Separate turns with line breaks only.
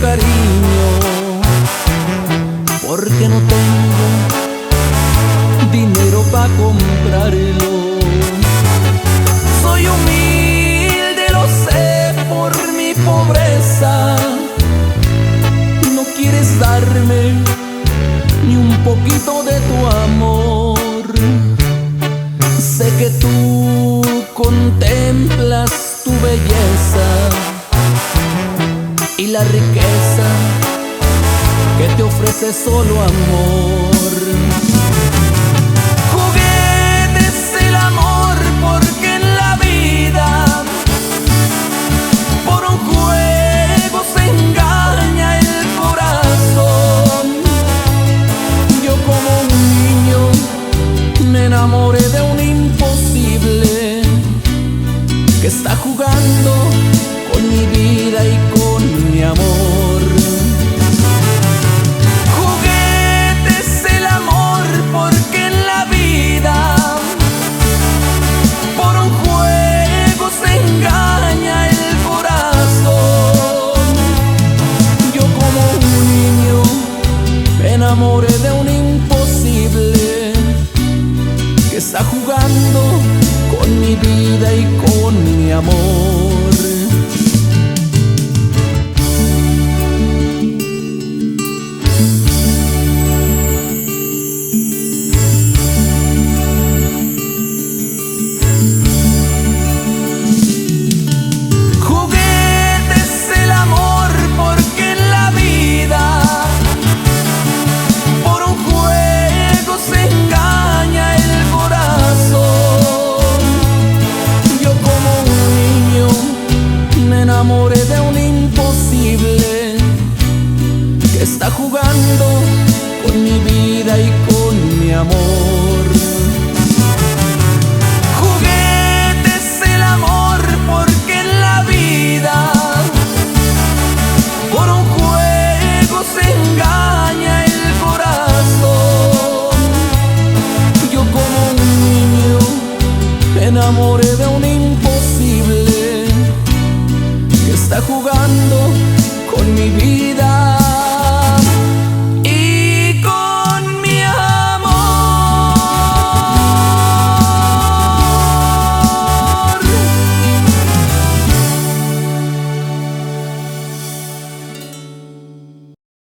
cariño, porque no tengo dinero para comprarlo. Soy humilde, lo sé por mi pobreza. No quieres darme ni un poquito de tu amor. Sé que tú contemplas tu belleza y la riqueza que te ofrece solo amor. Juguete es el amor, porque en la vida por un juego se engaña el corazón. Yo como un niño me enamoré de un imposible que está jugando con mi vida y con mi amor. Juguete es el amor, porque en la vida por un juego se engaña el corazón. Yo como un niño me enamoré de un imposible que está jugando con mi vida y con mi amor. Juguete es el amor, porque en la vida por un juego se engaña el corazón. Yo como un niño me enamoré de un imposible que está jugando con mi vida y con mi amor. Juguete es el amor, porque en la vida por un juego se engaña el corazón. Yo como un niño me enamoré de un imposible que está jugando con mi vida